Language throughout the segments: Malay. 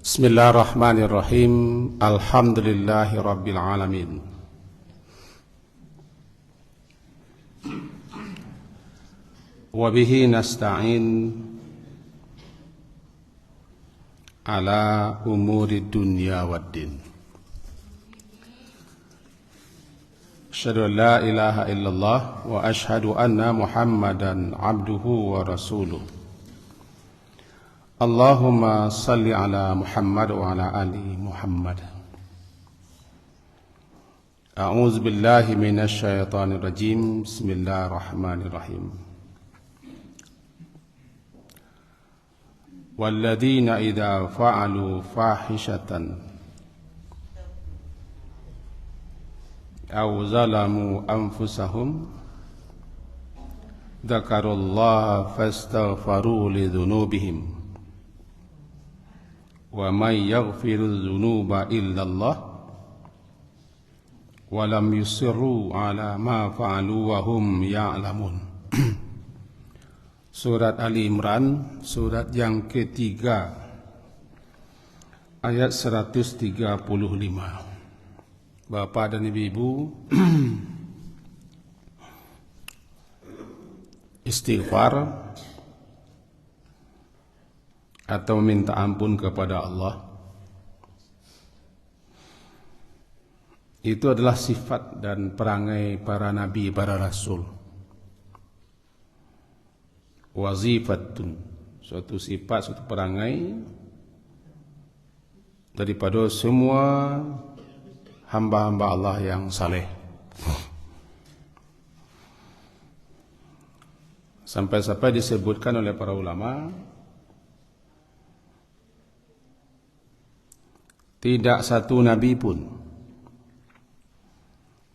Bismillahirrahmanirrahim. Alhamdulillahi rabbil alamin. Wa bihi nasta'in ala umuri dunya waddin. Asyhadu an la ilaha illallah wa asyhadu anna Muhammadan abduhu wa rasuluh. Allahumma salli ala Muhammad wa ala ali Muhammad. A'udzu billahi minasy syaithanir rajim. Bismillahirrahmanirrahim. Walladzina idza fa'alu fahishatan aw zalamu anfusahum dzakarullaha fastaghfaru lidzunubihim wa may yaghfiru dzunuba illallah wa lam yusirru ala ma fa'alu wa hum ya'lamun. Surat Ali Imran, surat yang ketiga, ayat 135. Bapak dan ibu-ibu, istighfar atau minta ampun kepada Allah itu adalah sifat dan perangai para nabi, para rasul. Wazifatun, suatu sifat, suatu perangai daripada semua hamba-hamba Allah yang saleh. Sampai-sampai disebutkan oleh para ulama, tidak satu nabi pun,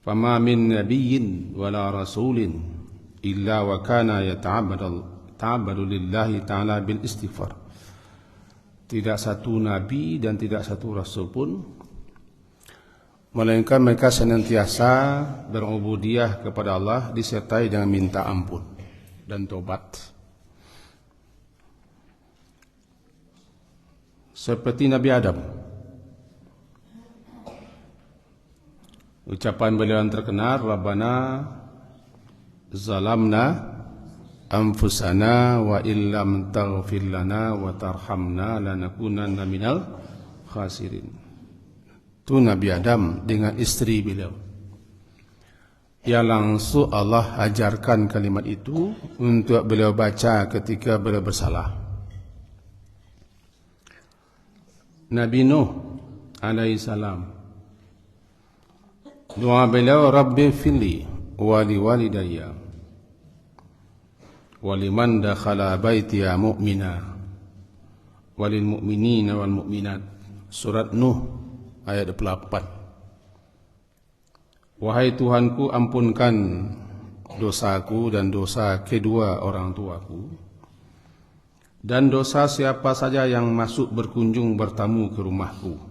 fama min nabiyyin wala rasulin illa wa kana yata'abbadu lillahi ta'ala bil istighfar. Tidak satu nabi dan tidak satu rasul pun, melainkan mereka senantiasa berubudiyah kepada Allah disertai dengan minta ampun dan tobat. Seperti Nabi Adam, ucapan beliau yang terkenal, Rabbana zalamna anfusana wa illam taghfir lana wa tarhamna lanakunanna minal khasirin. Itu Nabi Adam dengan istri beliau, yang langsung Allah ajarkan kalimat itu untuk beliau baca ketika beliau bersalah. Nabi Nuh alaihi salam, doa beliau, Rabbi fili wa liwalidayya wa liman dakhala baitiya mu'mina wa lil mu'minina wal mu'minat. Surat Nuh ayat 28. Wahai Tuhanku, ampunkan dosaku dan dosa kedua orang tuaku, dan dosa siapa saja yang masuk berkunjung bertamu ke rumahku,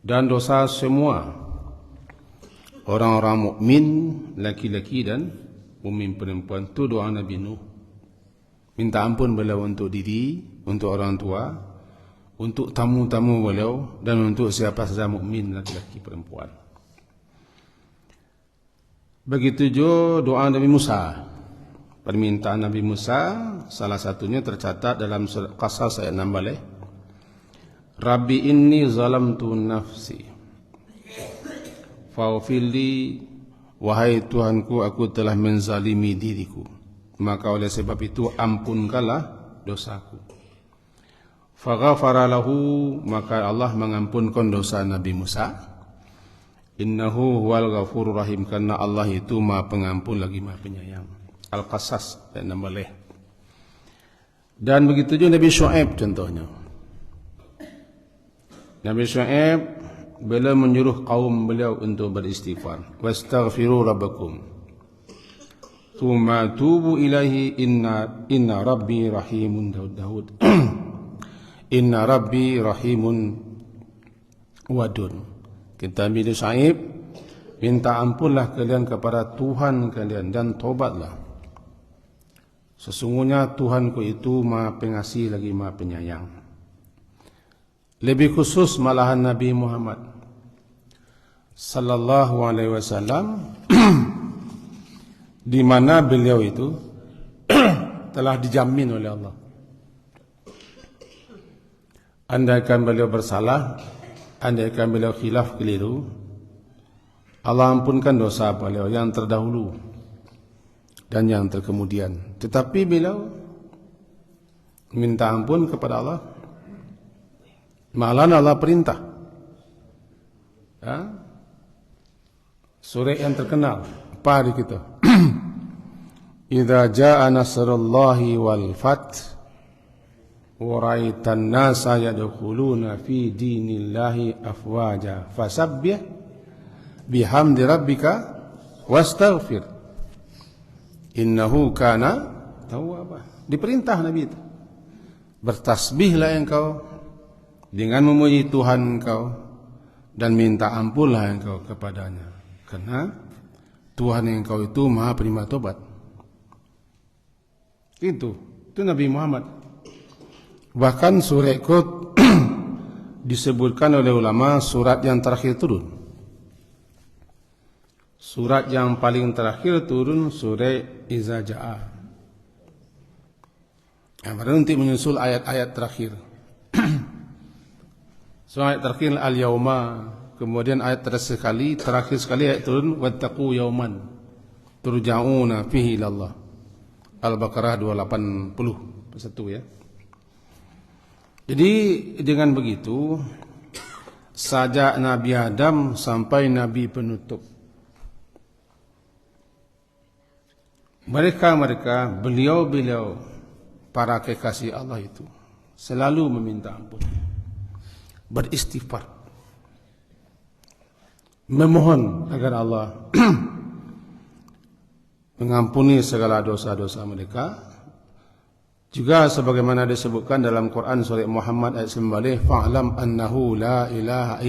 dan dosa semua orang-orang mukmin laki-laki dan mukmin perempuan. Itu doa Nabi Nuh. Minta ampun beliau untuk diri, untuk orang tua, untuk tamu-tamu beliau, dan untuk siapa saja mukmin laki-laki perempuan. Begitu juga doa Nabi Musa. Permintaan Nabi Musa salah satunya tercatat dalam surat Qasas ayat 16. Rabbi inni zalamtu nafsi faghfirli, wahai Tuhanku, aku telah menzalimi diriku, maka oleh sebab itu ampunkanlah dosaku. Faghafara lahu, maka Allah mengampunkan dosa Nabi Musa. Innahu huwal ghafurur rahim, karena Allah itu Maha Pengampun lagi Maha Penyayang. Al-Qasas ayat 16. Dan begitu juga Nabi Syuaib contohnya. Nabi Syuaib beliau menyuruh kaum beliau untuk beristighfar. Wastaghfiru rabbakum tsumma tubu ilaihi inna rabbi rahimun Daud. Inna rabbi rahimun wadun. Kita Nabi Syuaib, minta ampunlah kalian kepada Tuhan kalian dan tobatlah. Sesungguhnya Tuhanku itu Maha Pengasih lagi Maha Penyayang. Lebih khusus malahan Nabi Muhammad sallallahu alaihi wasallam di mana beliau itu telah dijamin oleh Allah. Andaikan beliau bersalah, andaikan beliau khilaf keliru, Allah ampunkan dosa beliau yang terdahulu dan yang terkemudian. Tetapi beliau minta ampun kepada Allah. Malah Allah perintah. Ya? Surah yang terkenal apa di kita? Idza jaa nasrullahi wal fath wa ra'aitan nasa yadkhuluna fi dinillahi afwaja fasabbih bihamdi rabbika wastaghfir innahu kana tawwaba. Diperintah Nabi itu, bertasbihlah engkau dengan memuji Tuhan engkau dan minta ampunlah engkau kepadanya, karena Tuhan engkau itu Maha Penerima Tobat. Itu Nabi Muhammad. Bahkan surah Qud disebutkan oleh ulama surat yang terakhir turun. Surat yang paling terakhir turun surah Iza Jaa. Nanti menyusul ayat-ayat terakhir. Ayat terakhir al-yauma, kemudian ayat terakhir sekali ayat turun wattaqu yauman turja'una fihi ilallah. Al-Baqarah 280 1 ya. Jadi dengan begitu sajak Nabi Adam sampai Nabi penutup, mereka beliau para kekasih Allah itu selalu meminta ampun, beristighfar, memohon agar Allah mengampuni segala dosa-dosa mereka. Juga sebagaimana disebutkan dalam Quran surah Muhammad ayat 9, fa'lam annahu la ilaha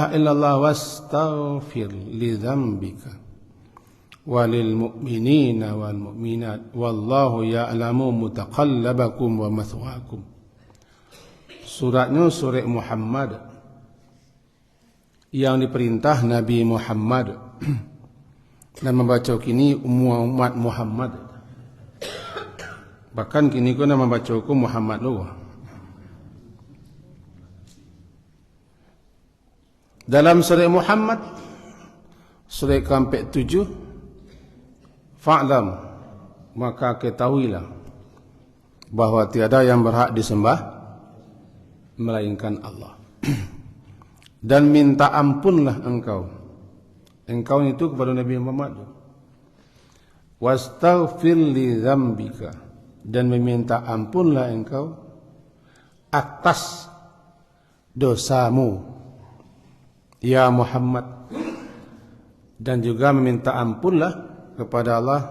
illallah wastaghfir li dzambika walil mu'minina wal mu'minat wallahu ya'lamu mutaqallabakum wa mathwaakum. Suratnya surah Muhammad yang diperintah Nabi Muhammad dan membaca kini umat Muhammad. Bahkan kini kena membaca hukum Muhammad lu. Dalam surah Muhammad surah ke-47, fa'lam, maka ketahuilah bahwa tiada yang berhak disembah melainkan Allah. Dan minta ampunlah engkau itu kepada Nabi Muhammad. Wastaghfir li dzambika, dan meminta ampunlah engkau atas dosamu ya Muhammad, dan juga meminta ampunlah kepada Allah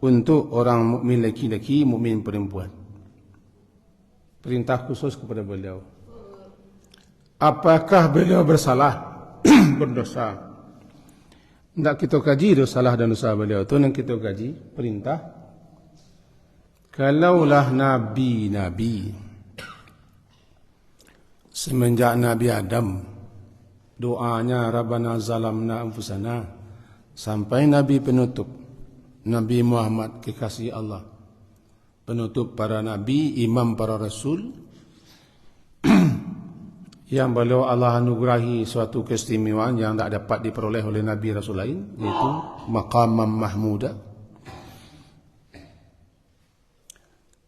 untuk orang mukmin laki-laki, mukmin perempuan. Perintah khusus kepada beliau. Apakah beliau bersalah berdosa? Tidak kita kaji dosa dan dosa beliau itu, yang kita kaji perintah. Kalaulah nabi-nabi semenjak Nabi Adam doanya Rabbana zalamna anfusana sampai Nabi penutup Nabi Muhammad kekasih Allah, penutup para nabi, imam para rasul, yang beliau Allah anugerahi suatu keistimewaan yang tak dapat diperoleh oleh nabi rasul lain, yaitu maqamam mahmuda.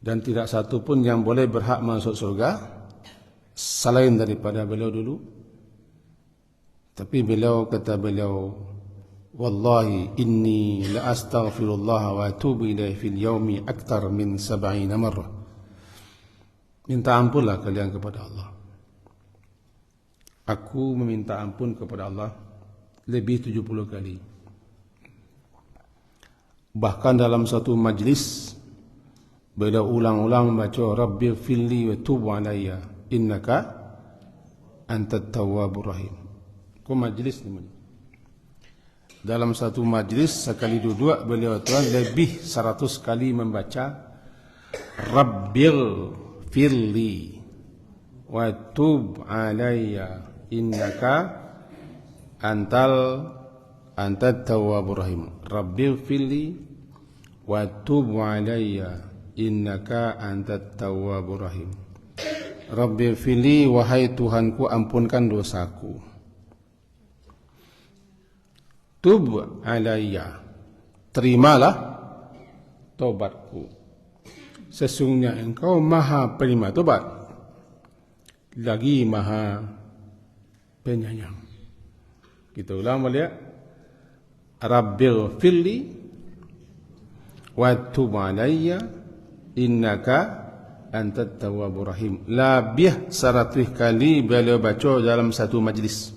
Dan tidak satu pun yang boleh berhak masuk surga selain daripada beliau dulu. Tapi kata beliau, wallahi inni la astaghfirullah wa atubu ilaihi fil yaumi akthar min 70 marrah. Minta ampunlah kalian kepada Allah. Aku meminta ampun kepada Allah lebih 70 kali. Bahkan dalam satu majlis beliau ulang-ulang baca Rabbi firli wa tub alayya innaka antat tawwabur rahim. Majlis ni. Dalam satu majlis sekali duduk beliau tuan lebih 100 kali membaca Rabbil firli wa tub alayya innaka antat tawwabur rahim. Rabbighfirli wa tub alayya innaka antat tawwabur rahim. Rabbighfirli, wahai Tuhanku, ampunkan dosaku. Tub alayya, terimalah tobatku. Sesungguhnya Engkau Maha Penerima tobat, lagi Maha Penyayang. Kita ulang balik. Rabbighfirli wa tub alayya innaka antat tawwabur rahim. Lebih 100 kali beliau baca dalam satu majlis.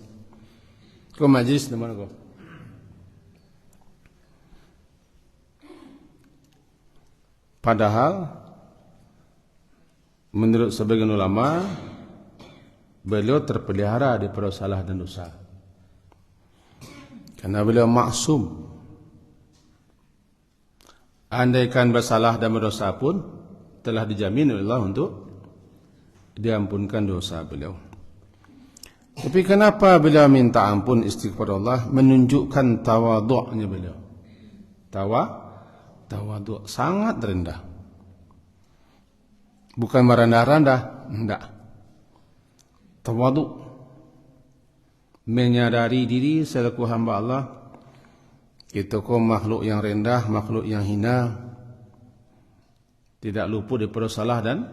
Kau majlis di mana kau? Padahal menurut sebagian ulama beliau terpelihara daripada salah dan dosa. Karena beliau maksum. Andaikan bersalah dan berdosa pun telah dijamin oleh Allah untuk diampunkan dosa beliau. Tapi kenapa beliau minta ampun, istighfar Allah? Menunjukkan tawadhu'nya beliau. Tawadhu' sangat rendah. Bukan merendah-rendah, enggak. Tawadhu', menyadari diri selaku hamba Allah, kita kau makhluk yang rendah, makhluk yang hina, tidak luput daripada salah dan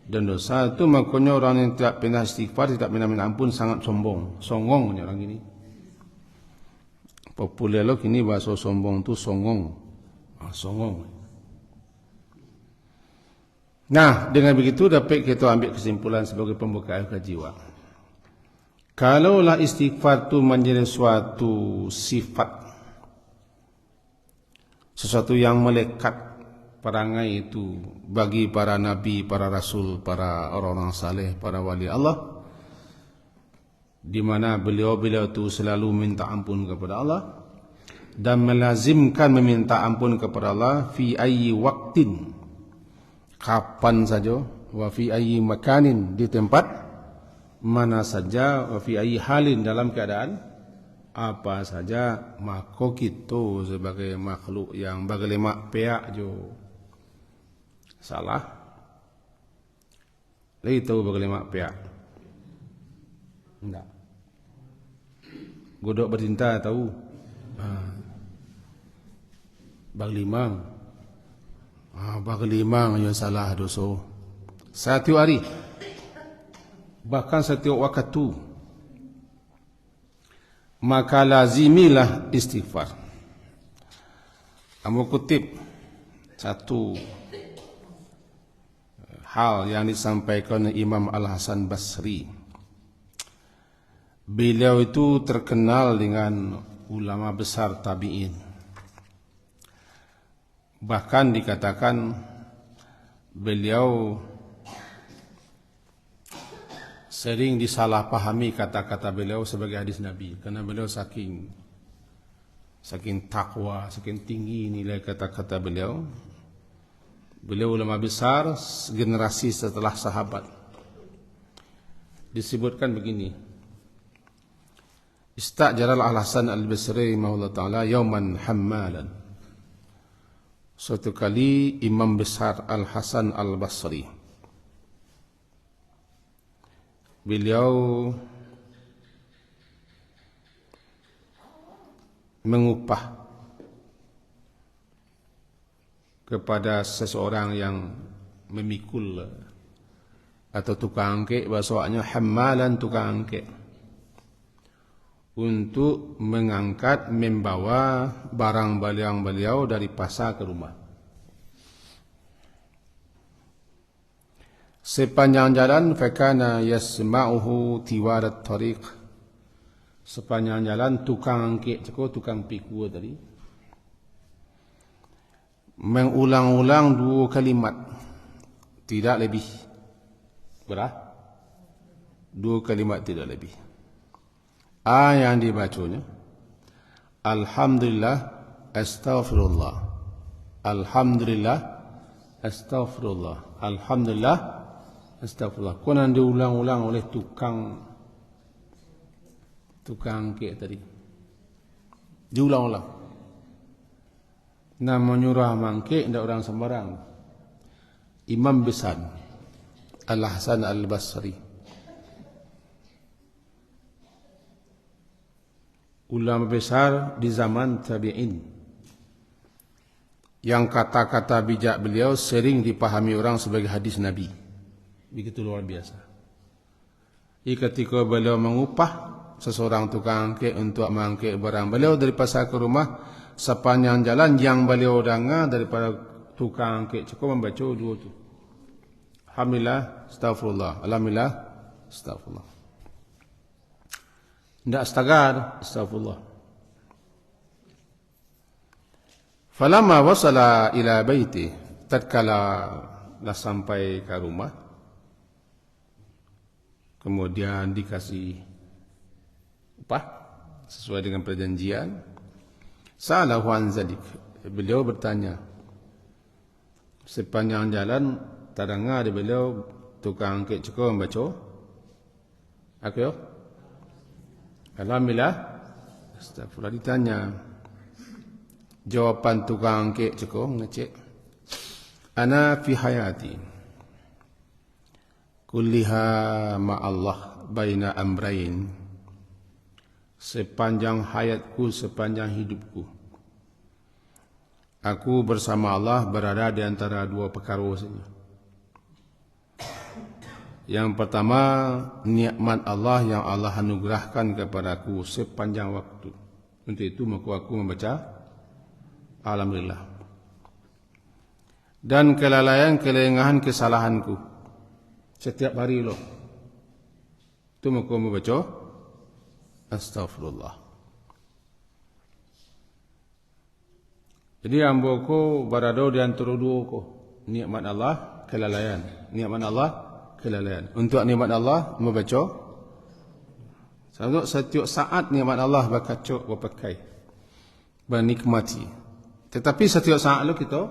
dosa. Itu makanya orang yang tidak pernah istighfar, tidak pernah minta ampun, sangat sombong, songong orang ini. Populer loh kini bahasa sombong tu songong. Songong. Nah, dengan begitu dapat kita ambil kesimpulan sebagai pembukaan kejiwa. Kalaulah istighfar itu menjadi suatu sifat, sesuatu yang melekat perangai itu bagi para nabi, para rasul, para orang-orang saleh, para wali Allah, di mana beliau-beliau itu selalu minta ampun kepada Allah dan melazimkan meminta ampun kepada Allah fi ayyi waqtin, kapan saja, wa fi ayyi makanin, di tempat mana saja, wa fi ayyi halin, dalam keadaan apa saja. Maka kita sebagai makhluk yang bagailemak peak jo salah, lagi tahu bagailemak peak enggak, godok bertinta tahu, baglimang yang salah dosa setiap hari, bahkan setiap waktu. Maka lazimilah istighfar. Kamu kutip satu hal yang disampaikan Imam Al-Hasan Basri. Beliau itu terkenal dengan ulama besar tabi'in. Bahkan dikatakan beliau sering disalahpahami kata-kata beliau sebagai hadis Nabi, karena beliau saking takwa, saking tinggi nilai kata-kata beliau. Beliau ulama besar generasi setelah sahabat. Disebutkan begini, Istajara Al-Hasan Al-Basri rahimahullah ta'ala yauman hammalan. Suatu kali imam besar Al-Hasan Al-Basri, beliau mengupah kepada seseorang yang memikul atau tukang angkek, bahasanya hammalan, tukang angkek, untuk mengangkat, membawa barang-barang beliau dari pasar ke rumah. Sepanjang jalan, fakana yasma'uhu tiwarat tariq. Sepanjang jalan tukang angkek, tukang pikul tadi, mengulang-ulang 2 kalimat, tidak lebih. Berapa? 2 kalimat, tidak lebih. Yang dibacanya, Alhamdulillah, astaghfirullah, Alhamdulillah, astaghfirullah, Alhamdulillah, Astagfirullah. Konon diulang-ulang oleh tukang kek tadi. Diulang-ulang. Nama nyurah mangkek ndak orang sembarang. Imam besar Al-Hasan Al-Basri. Ulama besar di zaman tabi'in. Yang kata-kata bijak beliau sering dipahami orang sebagai hadis Nabi. Begitu luar biasa. Ketika beliau mengupah seseorang tukang kek untuk mangkek barang beliau dari pasar ke rumah, sepanjang jalan yang beliau dengar daripada tukang kek cukup membaca dua tu. Alhamdulillah, astagfirullah. Alhamdulillah, astagfirullah. Tidak astagar, astagfirullah. Falamma wasala ila baiti, tatkala dah sampai ke rumah, kemudian dikasih upah sesuai dengan perjanjian. Sa'alahu an zalik. Beliau bertanya. Sepanjang jalan terdengar di beliau tukang kek cukup membaca. Aku yo. Alhamdulillah. Astagfirullah. Ditanya. Jawapan tukang kek cukup ngecek. Ana fi hayati kulliha ma'allah baina amrain. Sepanjang hayatku, sepanjang hidupku, aku bersama Allah berada di antara dua perkara saja. Yang pertama, nikmat Allah yang Allah anugerahkan kepadaku sepanjang waktu. Untuk itu maka aku membaca Alhamdulillah. Dan kelalaian, kelengahan, kesalahanku setiap hari loh. Itu maka membaca Astaghfirullah. Jadi amboku berada di antara dua ko. Nikmat Allah, kelalaian. Nikmat Allah, kelalaian. Untuk nikmat Allah membaca. Setiap saat nikmat Allah berkacau, berpakai, bernikmati. Tetapi setiap saat lu kita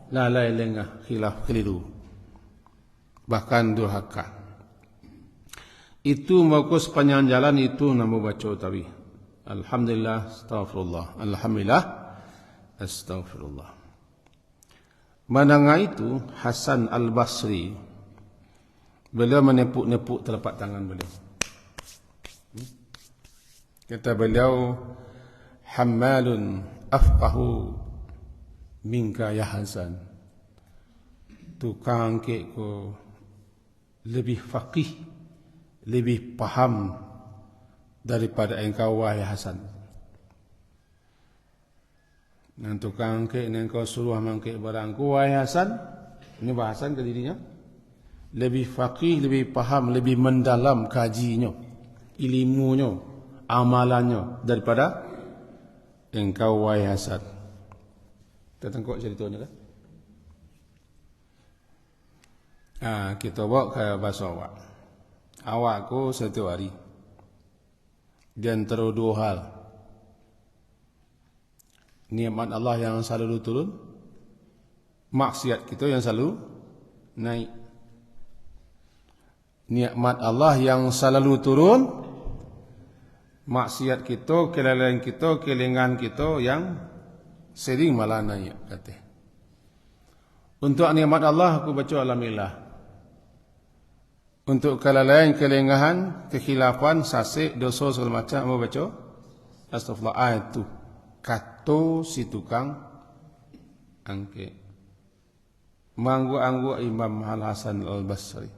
lalai lengah, khilaf, keliru, bahkan durhaka. Itu maka sepanjang jalan itu nama baca tawi. Alhamdulillah, astagfirullah. Alhamdulillah, astagfirullah. Mendengar itu Hasan Al-Basri, beliau menepuk-nepuk telapak tangan beliau. Kata beliau, Hammalun afqahu minka ya Hasan. Tukang kek ko lebih faqih, lebih paham daripada engkau wahai Hasan. Nan tukang kek nan kau suruh mangkek barangku wahai Hasan, ini bahasan ke dirinya, lebih faqih, lebih paham, lebih mendalam kajinya, ilmunya, amalannya daripada engkau wahai Hasan. Tengok ceritanya kan? Kita bawa ke bahasa awak. Awakku setiap hari di antara dua hal. Nikmat Allah yang selalu turun, maksiat kita yang selalu naik. Nikmat Allah yang selalu turun, maksiat kita, kelalaian kita, kelengahan kita yang sering malah naik kata. Untuk nikmat Allah aku baca alhamdulillah. Untuk kelalaian, kelengahan, kekhilafan, sasik, dosa segala macam aku baca astagfirullah. Itu kata si tukang angke. Manggu-anggu Imam Al-Hasan Al-Basri.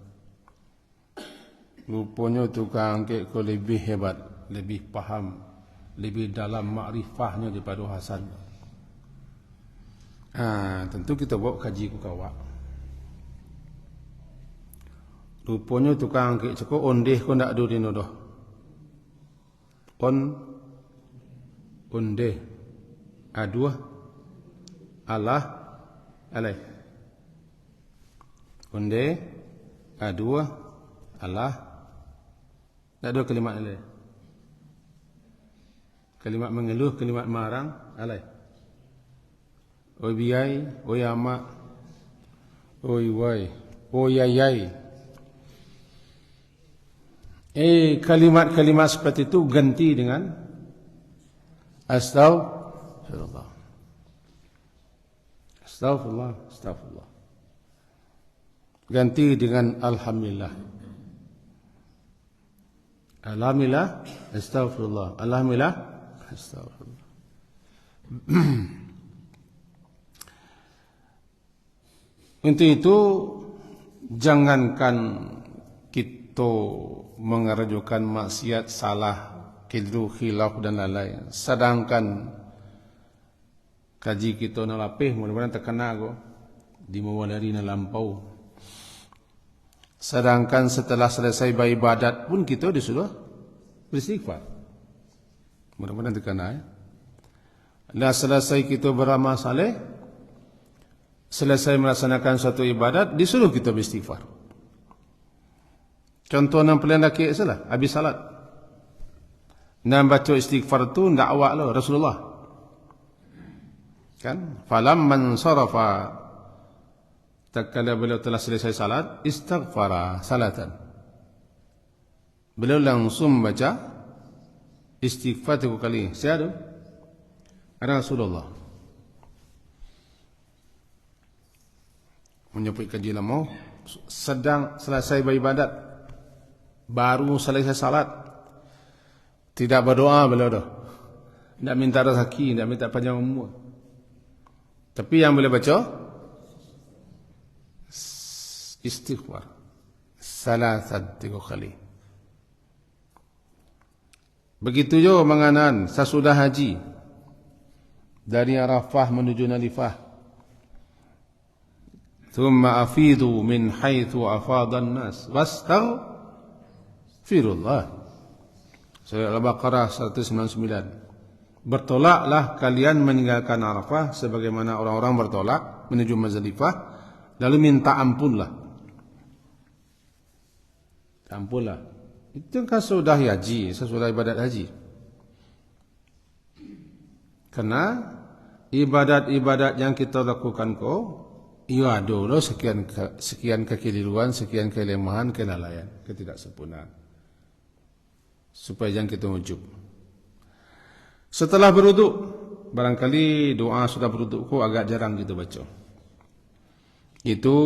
Rupanya tukang angke ko lebih hebat, lebih paham, lebih dalam makrifahnya daripada Hasan. Tentu kita bawa kaji ku kawak. Rupanya tukang angke cukup ondeh ko ndak do dino doh. Ondeh. Aduh. Allah alai. Ondeh. Aduh. Allah. Tak ada kalimat alai. Kalimat mengeluh, kalimat marang alai. Oi biai, oi amak, oi wai, oh yai. Kalimat-kalimat seperti itu ganti dengan Astaghfirullah. Astaghfirullah, astaghfirullah. Ganti dengan Alhamdulillah. Alhamdulillah, astaghfirullah. Alhamdulillah, astaghfirullah. Untuk itu, jangankan kita mengerjakan maksiat, salah, keliru, khilaf dan lain-lain. Sedangkan kaji kita nak lapih, mudah-mudahan terkena ko di mawalari na lampau. Sedangkan setelah selesai beribadat pun kita disuruh beristighfar. Mudah-mudahan terkena ya. Dah selesai kita beramal saleh, selesai melaksanakan suatu ibadat, disuruh kita beristighfar. Contoh yang paling laki salah, habis salat. Nak baca istighfar tu ndak awak lah Rasulullah. Kan? Falamman sarafa, tatkala beliau telah selesai salat, istighfara salatan. Beliau langsung baca istighfar 3 kali. Siapa? Rasulullah. Menyebut kaji lama, sedang selesai beribadat, baru selesai salat, tidak berdoa beliau dah. Tidak minta rezeki, tidak minta panjang umur. Tapi yang boleh baca istighfar salatan 3 kali. Begitu juga menganan sesudah haji dari Arafah menuju Nalifah. Thumma afidu min haitsu afadan nas wastaghfirullah. Surah Al-Baqarah 199. Bertolaklah kalian meninggalkan Arafah sebagaimana orang-orang bertolak menuju Muzdalifah, lalu minta ampunlah. Ampunlah. Itu kan sudah haji, sesudah ibadat haji. Karena ibadat-ibadat yang kita lakukan ia ada sekian kekeliruan, sekian kelemahan, kelalaian, ketidaksempurnaan. Supaya jangan kita ujub. Setelah berwuduk, barangkali doa sudah berwuduk agak jarang kita baca. Itu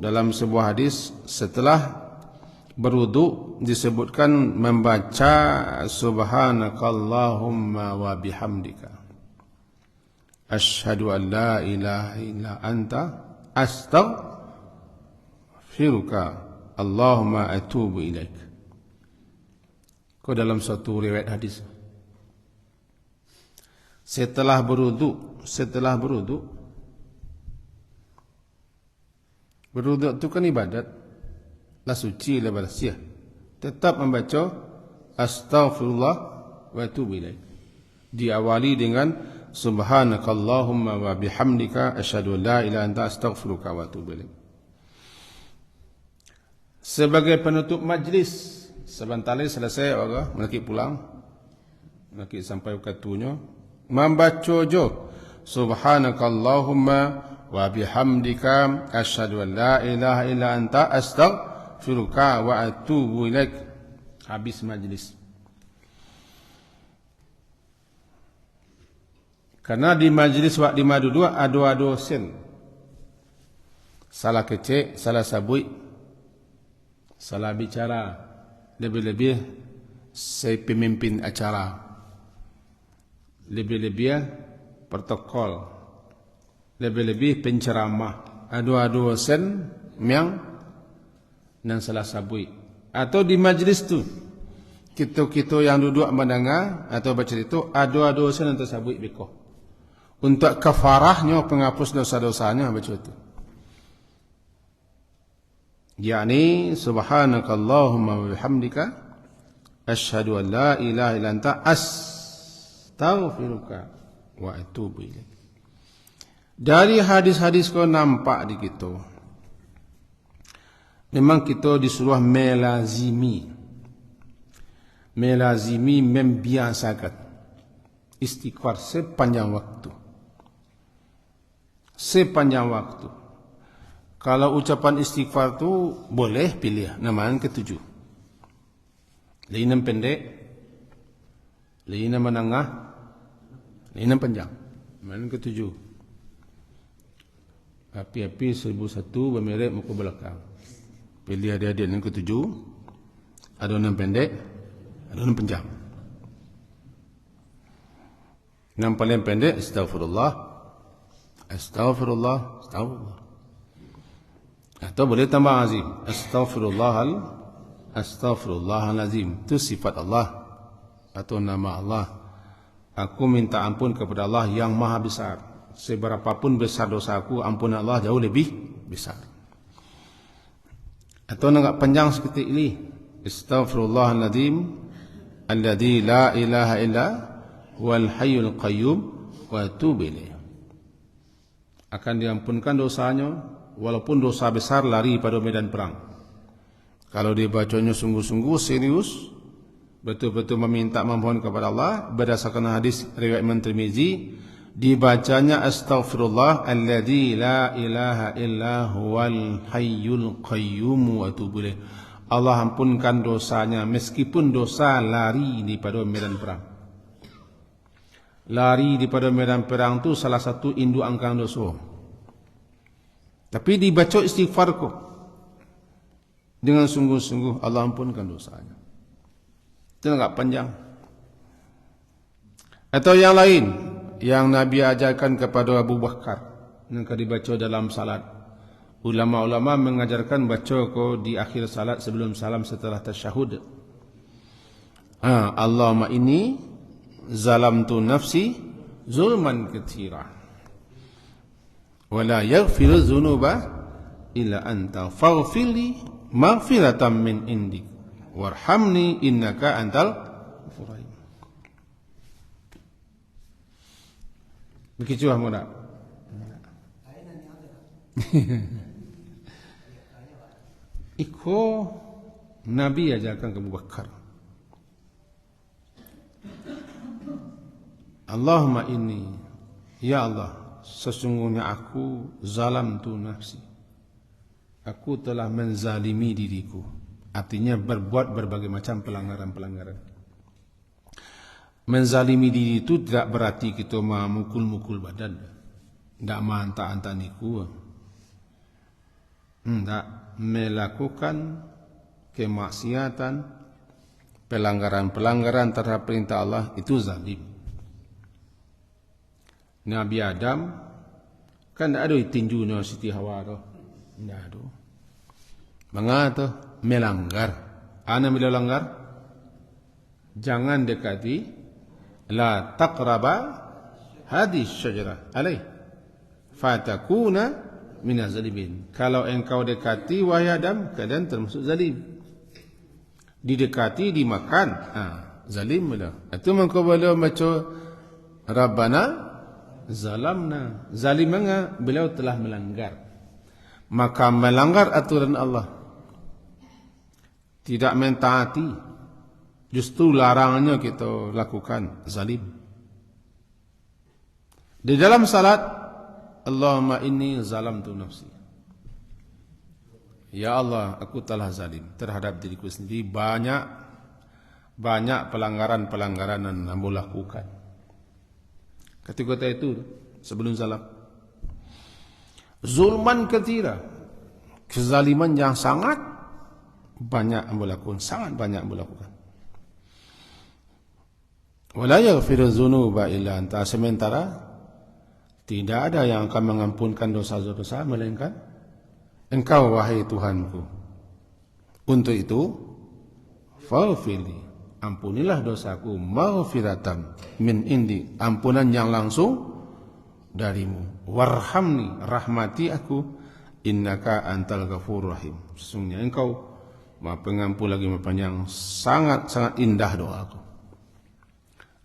dalam sebuah hadis, setelah berwuduk disebutkan membaca subhanakallahumma wa bihamdika asyhadu an la ilaha illa anta astaghfiruka Allahumma atubu ilaik. Kau dalam satu riwayat hadis, setelah berwuduk itu kan ibadat, lah suci, lah bersih, tetap membaca astaghfirullah wa atubu ilaik. Diawali dengan subhanakallahumma wa bihamdika asyhadu an la ilaha illa anta astaghfiruka wa atubu ilaik. Sebagai penutup majlis, sebentar lagi selesai orang melaki pulang, melaki sampai waktunya, membaca jo subhanakallahumma wa bihamdika asyhadu an la ilaha illa anta astaghfiruka wa atubu ilaik. Habis majlis. Karena di majlis wak di madu dua ada dosen. Salah kecil, salah sabui, salah bicara, lebih-lebih saya pemimpin acara, lebih-lebih protokol, lebih-lebih penceramah. Ada dosen yang dan salah sabui. Atau di majlis tu kita yang duduk mendengar atau baca itu ada dosen yang tersabui bekoh. Untuk kafarahnya, penghapus dosa-dosanya baca itu. Yani subhanakallahumma wa bihamdika asyhadu an la ilaha illa anta astaghfiruka wa atubu ilaik. Dari hadis-hadis kau nampak di kita, memang kita disuruh melazimi membiasakan istighfar sepanjang waktu. Kalau ucapan istighfar tu boleh pilih nama yang ketujuh. Lainan pendek, lainan menengah, lainan panjang. Nama yang ketujuh. Api-api 1001 bermerek muka belakang. Pilih adik-adik yang ketujuh. Ada yang pendek, ada yang panjang. Yang paling pendek, Astaghfirullah, Astaghfirullah, Astaghfirullah. Atau boleh tambah azim, Astaghfirullahalazim. Itu sifat Allah atau nama Allah. Aku minta ampun kepada Allah yang maha besar. Seberapapun besar dosaku, ampun Allah jauh lebih besar. Atau agak panjang seperti ini, Astaghfirullahalazim alladzi la ilaha illa wal hayyul qayyum wa atubu ilaih. Akan diampunkan dosanya walaupun dosa besar lari pada medan perang. Kalau dibacanya sungguh-sungguh serius, betul-betul meminta memohon kepada Allah berdasarkan hadis riwayat Imam Tirmizi, dibacanya astaghfirullah alladzi la ilaha illa huwal hayyul qayyum wa atubu ilaih. Allah ampunkan dosanya meskipun dosa lari daripada medan perang. Lari daripada medan perang itu salah satu induk angkang dosa. Tapi dibaca istighfar kok dengan sungguh-sungguh, Allah ampunkan dosanya. Itu agak panjang. Atau yang lain yang Nabi ajarkan kepada Abu Bakar yang dibaca dalam salat. Ulama-ulama mengajarkan baca kok di akhir salat sebelum salam setelah tasyahud. Allahumma inni zalamtu nafsi zulman katsira. Wala yaghfiru dzunuba illa anta faghfirli maghfiratan min indik warhamni innaka antal ghafurur rahim. Begitu mudah. Iko Nabi ajarkan ke Abu Bakar. Allahumma inni, ya Allah, sesungguhnya aku zalamtu nafsi. Aku telah menzalimi diriku. Artinya berbuat berbagai macam pelanggaran-pelanggaran. Menzalimi diri itu tidak berarti kita memukul-mukul badan. Tidak menghantar-hantar niku. Tidak melakukan kemaksiatan, pelanggaran-pelanggaran terhadap perintah Allah, itu zalim. Nabi Adam kan tidak ada tinjunya Siti Hawa tu. Tidak ada. Mengapa melanggar? Ana bila langgar, jangan dekati. La taqraba hadis syajarah alaih fatakuna minaz zalimin. Kalau engkau dekati wahai Adam, keadaan termasuk zalim. Didekati, dimakan, zalim lah. Itu engkau boleh baca Rabbana zalamna. Zalim beliau telah melanggar. Maka melanggar aturan Allah, tidak mentaati, justru larangannya kita lakukan, zalim. Di dalam salat, Allahumma inni zalamtu nafsi. Ya Allah, aku telah zalim terhadap diriku sendiri. Banyak pelanggaran-pelanggaran yang aku lakukan. Ketika itu sebelum salam, zulman katsira, kezaliman yang sangat banyak aku lakukan, sangat banyak aku lakukan. Wala yaghfiru dzunuba illa anta, sementara tidak ada yang akan mengampunkan dosa-dosa melainkan Engkau wahai Tuhanku. Untuk itu, faghfirli, ampunilah dosaku, maghfiratan min indi, ampunan yang langsung darimu. Warhamni, rahmati aku, innaka antal ghafurur rahim. Sesungguhnya Engkau Maha Pengampun lagi Maha Penyayang. Sangat-sangat indah doaku.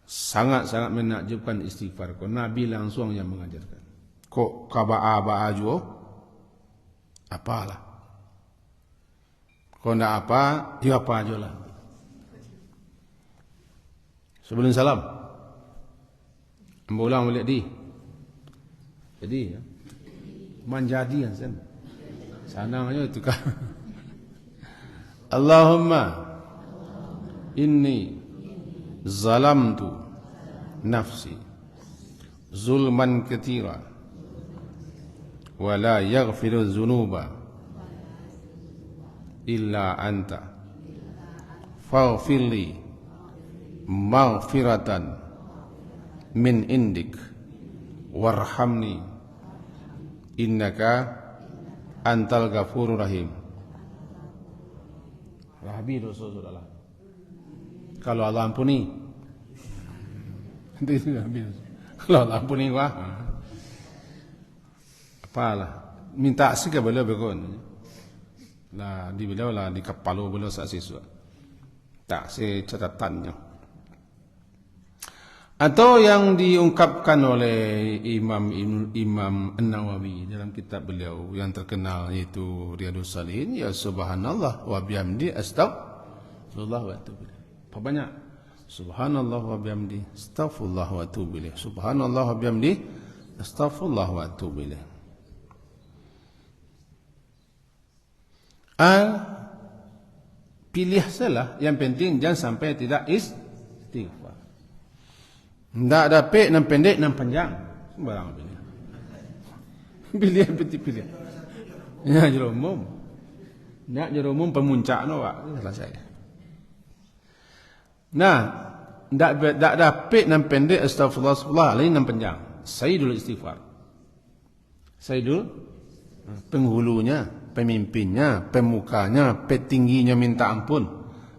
Sangat-sangat menakjubkan istighfar. Nabi langsung yang mengajarkan. Kok kaba'a juga? Apalah. Kalau tidak apa, dia apa aja lah. Sebelum salam, ulang balik di. Jadi, ya. Manjadi kan sen. Sanangnya itu kan. Allahumma inni zalamtu nafsi zulman katira wa la yaghfiru dhunuba illa anta faghfirli maghfiratan min indik warhamni innaka antal ghafurur rahim. Habis dosa sudahlah. Kalau Allah ampuni, nanti sudah habis. Kalau Allah ampuni wah, apalah minta sikap beliau begon. Lah di beliau lah di kepala beliau siswa. Tak catatannya. Atau yang diungkapkan oleh Imam An-Nawawi dalam kitab beliau yang terkenal yaitu Riyadhus Shalihin, ya subhanallah wa bihamdi astaghfirullah wa atubu ilaih. Apa banyak? Subhanallah wa bihamdi astaghfirullah wa atubu ilaih. Subhanallah wa bihamdi astaghfirullah wa atubu ilaih. Pilih salah, yang penting jangan sampai tidak istighfar. Tidak ada pek, nan pendek, nan panjang. Sembarang pilih. Pilih yang pilih. Ya, jerumum. Ya, jerumum pemuncak no, Pak. Selesai. Nah, tidak ada pek, nan pendek, astagfirullah, lain nan panjang. Sayyidul istighfar. Sayyidul penghulunya, pemimpinnya, pemukanya, petingginya minta ampun.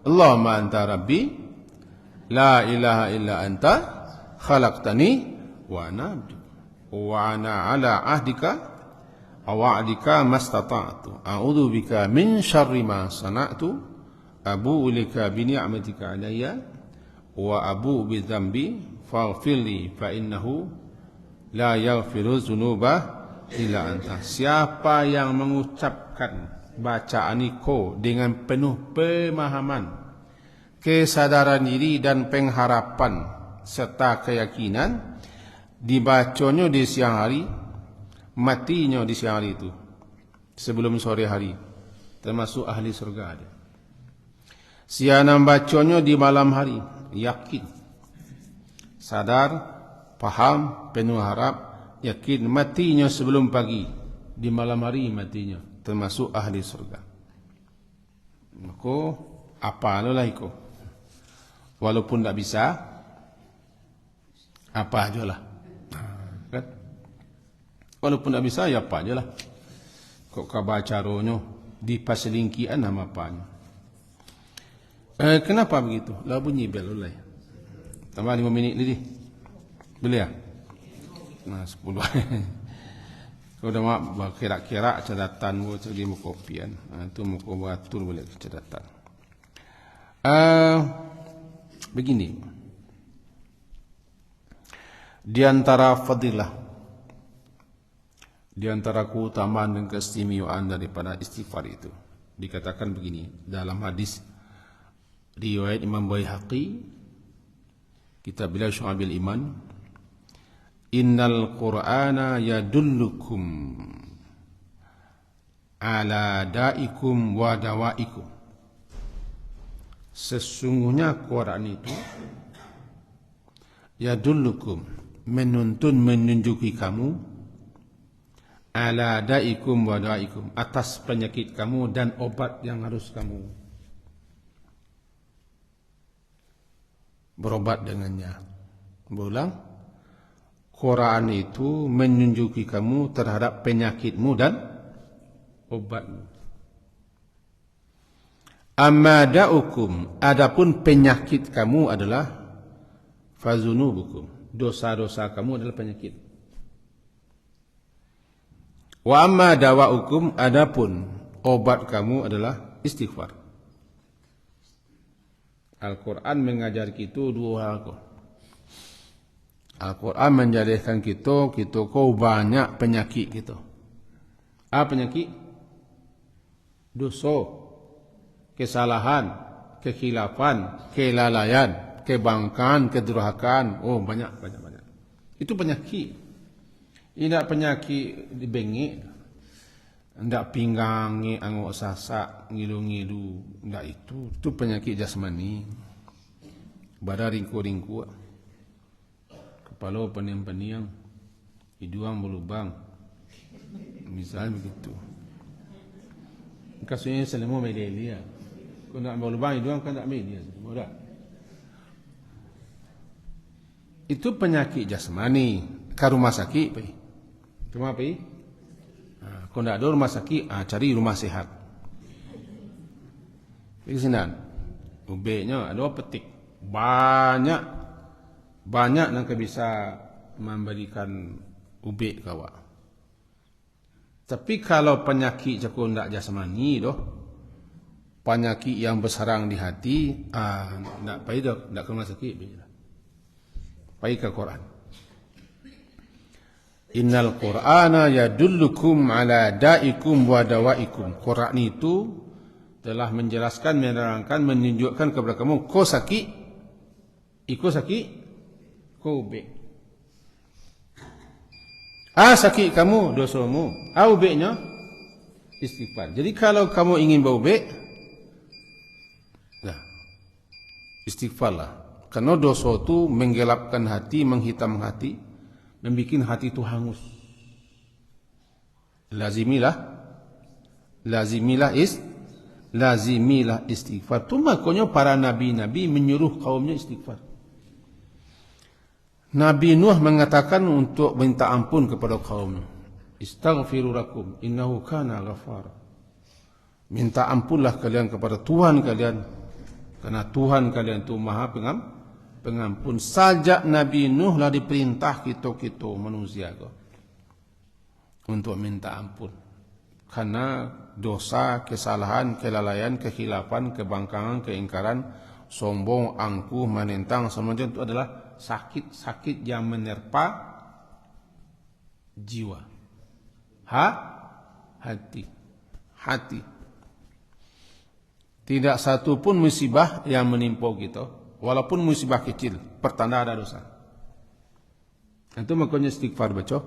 Allahumma anta rabbi, la ilaha illa anta, khalaqtani wa ana abdu wa ana ala ahdika wa wa'dika mastata'tu a'udzu bika min syarri ma sana'tu abu'u laka bi ni'matika 'alayya wa abu'u bi dzambi faghfirli fa innahu la yaghfiru dzunuba illa anta. Siapa yang mengucapkan bacaan iko dengan penuh pemahaman, kesadaran diri dan pengharapan serta keyakinan, dibacanya di siang hari, matinya di siang hari itu sebelum sore hari, termasuk ahli surga ada. Siapa bacanya di malam hari, yakin, sadar, paham, penuh harap, yakin, matinya sebelum pagi, di malam hari matinya, termasuk ahli surga. Maka apa lah itu? Walaupun tak bisa, apa aja lah. Kan? Walaupun tak bisa, ya apa aja lah. Kok kabar caranya dipaselingkian nama apanya. Kenapa begitu? Lah bunyi bel oleh. Tambah 5 minit lagi. Boleh ya? Nah 10. Kau dah mak kira-kira catatan mu di muka kopian. Itu muka batul boleh catatan. Begini. Di antara fadilah, di antara keutamaan dan keistimewaan daripada istighfar itu, dikatakan begini dalam hadis riwayat Imam Baihaqi, kitab beliau Syu'abil Iman, innal Qur'ana yadullukum ala da'ikum wa dawa'ikum. Sesungguhnya Quran itu yadullukum, menunjuki kamu, ala da'ikum wa da'ikum, atas penyakit kamu dan obat yang harus kamu berobat dengannya. Berulang, Quran itu menunjuki kamu terhadap penyakitmu dan obatmu. Amma da'ukum, adapun penyakit kamu adalah fazunubukum, dosa-dosa kamu adalah penyakit. Wa amma dawa'ukum, adapun obat kamu adalah istighfar. Al-Quran mengajar kita dua hal. Al-Quran menjadikan kita kau banyak penyakit kita. Apa penyakit? Dosa, kesalahan, kekhilafan, kelalaian, kebangkaan, kedurhakaan. Oh banyak. Itu penyakit. Tidak penyakit dibengik. ndak pinggangi angok sasak ngilu-ngilu, ndak itu penyakit jasmani. Badan ringku-ringku, kepala pening-pening, hidung berlubang, misalnya begitu. Kasusnya selama media, kalau nak berlubang hidung kan tak media, mudah. Itu penyakit jasmani. Ke rumah sakit pergi. Cuma pergi. Kalau tidak ada rumah sakit, cari rumah sehat. Pergi sini. Ubeknya ada petik. Banyak yang bisa memberikan ubek kawa. Tapi kalau penyakit cakap tidak jasmani doh, penyakit yang bersarang di hati, tidak pergi doh, tidak ke rumah sakit pergi. Pergi ke Quran. Innal Qur'ana yadullukum ala da'ikum wa dawaikum. Quran itu telah menjelaskan, menerangkan, menunjukkan kepada kamu kau sakit, kau ubek. Sakit kamu, dosamu. Ubeknya istighfar. Jadi kalau kamu ingin berubek, istighfarlah. Karena dosa itu menggelapkan hati, menghitam hati, membuat hati itu hangus. Lazimilah istighfar. Itu makanya para nabi-nabi menyuruh kaumnya istighfar. Nabi Nuh mengatakan untuk minta ampun kepada kaumnya. Istaghfiru lakum innahu kana ghafara. Minta ampunlah kalian kepada Tuhan kalian, karena Tuhan kalian itu Maha Pengampun. Sajak Nabi Nuh lah diperintah kita manusia untuk minta ampun. Karena dosa, kesalahan, kelalaian, kekhilafan, kebangkangan, keingkaran, sombong, angkuh, menentang, semuanya itu adalah sakit yang menerpa jiwa. Hati. Tidak satu pun musibah yang menimpa kita, walaupun musibah kecil, pertanda ada dosa. Itu makanya istighfar baca.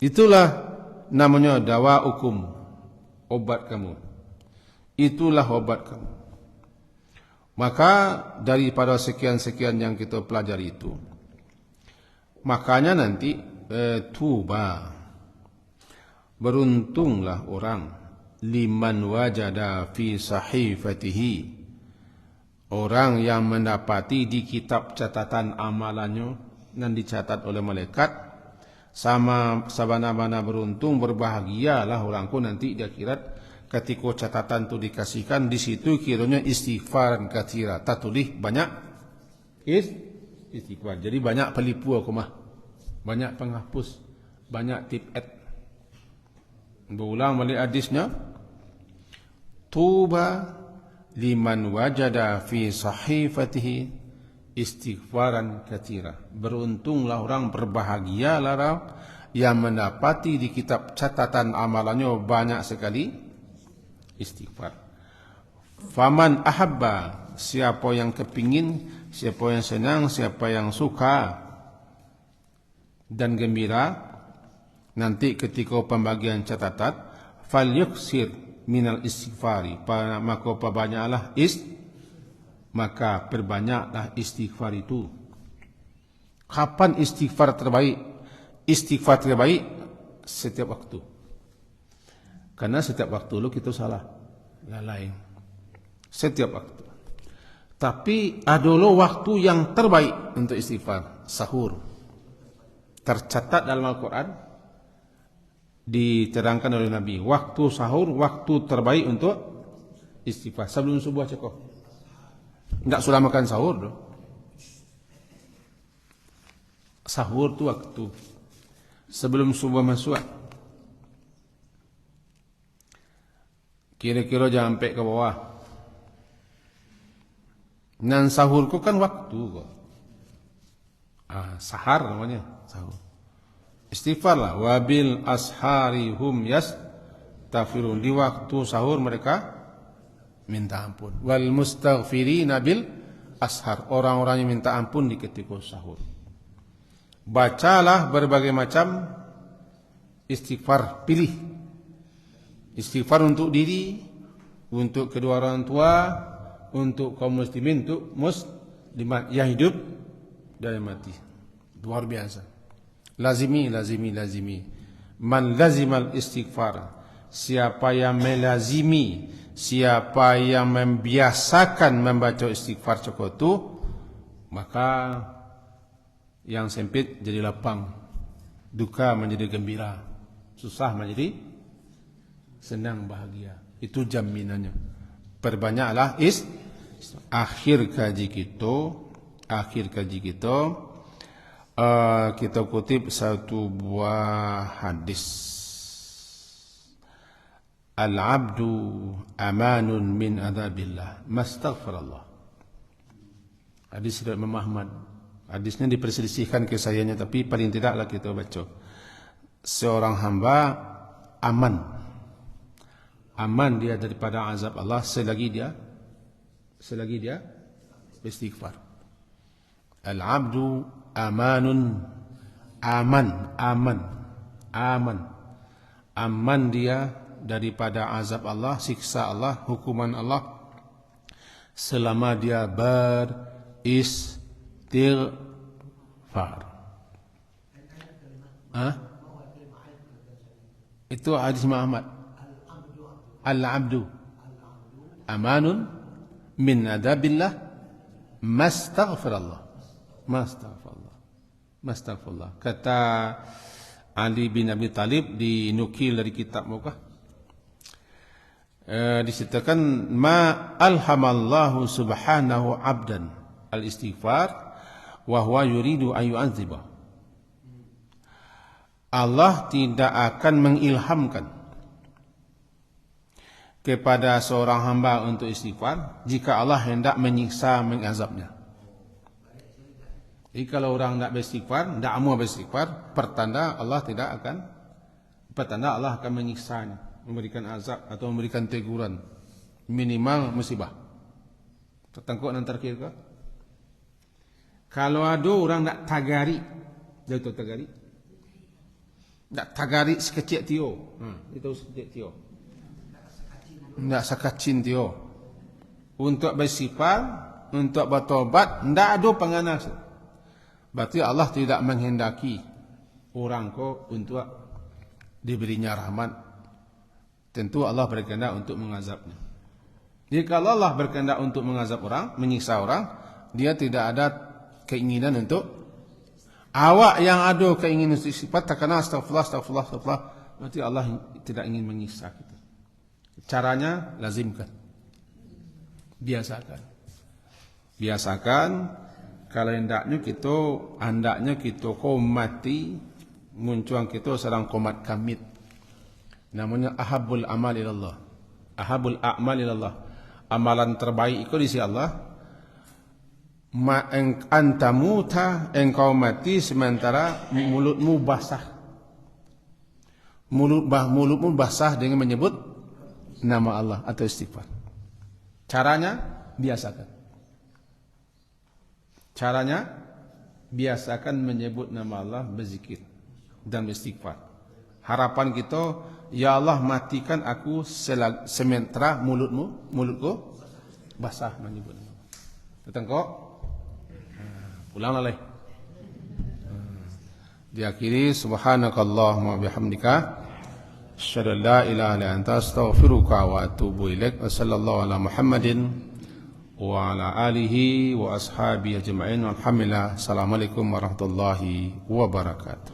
Itulah namanya dawa hukum, obat kamu. Itulah obat kamu. Maka daripada sekian-sekian yang kita pelajari itu, makanya nanti tuba. Beruntunglah orang liman wajada fi sahifatihi, orang yang mendapati di kitab catatan amalannya yang dicatat oleh malaikat, sama sabana-bana beruntung, berbahagialah orangku nanti di akhirat ketika catatan itu dikasihkan. Di situ kiranya istighfaran katsira, tatulih banyak istighfar. Jadi banyak pelipu aku mah, banyak penghapus, banyak tip-et. Berulang balik hadisnya, tuba liman wajada fi sahifatihi istighfaran katsira. Beruntunglah orang, berbahagialah orang yang mendapati di kitab catatan amalannya banyak sekali istighfar. Faman ahabba, siapa yang kepingin, siapa yang senang, siapa yang suka dan gembira nanti ketika pembagian catatan, falyuksir minal istighfari, maka perbanyaklah istighfar itu. Kapan istighfar terbaik? Istighfar terbaik setiap waktu. Karena setiap waktu lu kita salah, lalai. Setiap waktu. Tapi ada lo waktu yang terbaik untuk istighfar, sahur. Tercatat dalam Al-Quran, diterangkan oleh Nabi, waktu sahur waktu terbaik untuk istighfar. Sebelum subuh cukup. Enggak sudah makan sahur doh. Sahur tu waktu sebelum subuh masuk. Kira-kira jangan sampai ke bawah. Nan sahur ku kan waktu kok. Sahar namanya, sahur. Istighfarlah, wabil ashari hum yastaghfirun, di waktu sahur mereka minta ampun. Wal mustaghfirina bil ashar, orang-orang yang minta ampun di ketika sahur. Bacalah berbagai macam istighfar, pilih Istighfar untuk diri, untuk kedua orang tua, untuk kaum muslimin, untuk muslimat yang hidup dan yang mati. Luar biasa. Lazimi. Man lazimal istighfar. Siapa yang melazimi, siapa yang membiasakan membaca istighfar cukup itu, maka yang sempit jadi lapang, duka menjadi gembira, susah menjadi senang bahagia. Itu jaminannya. Perbanyaklah akhir kaji kita kita kutip satu buah hadis. Al-abdu amanun min adzabillah mastaghfirullah. Hadis riwayat Imam Ahmad. Hadisnya diperselisihkan kisahnya, tapi paling tidaklah kita baca. Seorang hamba aman dia daripada azab Allah selagi dia istighfar. Al-abdu amanun, aman dia daripada azab Allah, siksa Allah, hukuman Allah selama dia beristighfar. Itu hadis Muhammad. Al-abdu amanun min adabillah mastaghfirullah. Kata Ali bin Abi Talib dinukil dari kitab Muqah, diceritakan ma alhamallahu subhanahu abdan al-istighfar wa huwa yuridu an yu'adzibah. Allah tidak akan mengilhamkan kepada seorang hamba untuk istighfar jika Allah hendak menyiksa, mengazabnya. Jadi kalau orang tidak beristighfar, tidak mau beristighfar, pertanda Allah akan menyiksanya, memberikan azab atau memberikan teguran, minimal musibah. Tertangkap dan terkira. Kalau ada orang nak tagari, dia tahu tagari. Nak tagari sekecil tio. Itu sekecil tio. Nak sakacin tio. Untuk bersifat, untuk bertobat, tidak ada penganas. Berarti Allah tidak menghendaki orang ko untuk diberinya rahmat. Tentu Allah berkehendak untuk mengazabnya. Jika Allah berkehendak untuk mengazab orang, menyiksa orang, dia tidak ada keinginan untuk awak yang ada keinginan sifat takana astagfirullah. Berarti Allah tidak ingin menyiksa kita. Caranya lazimkan. Biasakan. Kalau hendaknya kita komati muncul kita sedang komat kamit. Namanya ahabul amal ilallah. Ahabul a'mal ilallah. Amalan terbaik itu di sisi Allah. Antamuta engkau mati sementara mulutmu basah. Mulutmu basah dengan menyebut nama Allah atau istighfar. Caranya biasakan menyebut nama Allah, berzikir dan beristighfar. Harapan kita, ya Allah matikan aku sementara mulutku basah menyebut nama. Tetengkok pulang lagi. Diakhiri subhanakallahumma bihamdika asyhadu an la ilaha illa anta astaghfiruka wa atubu ilaik. Wassallallahu ala Muhammadin wa ala alihi wa ashabihi ajma'in. Alhamdulillah. Assalamualaikum warahmatullahi wabarakatuh.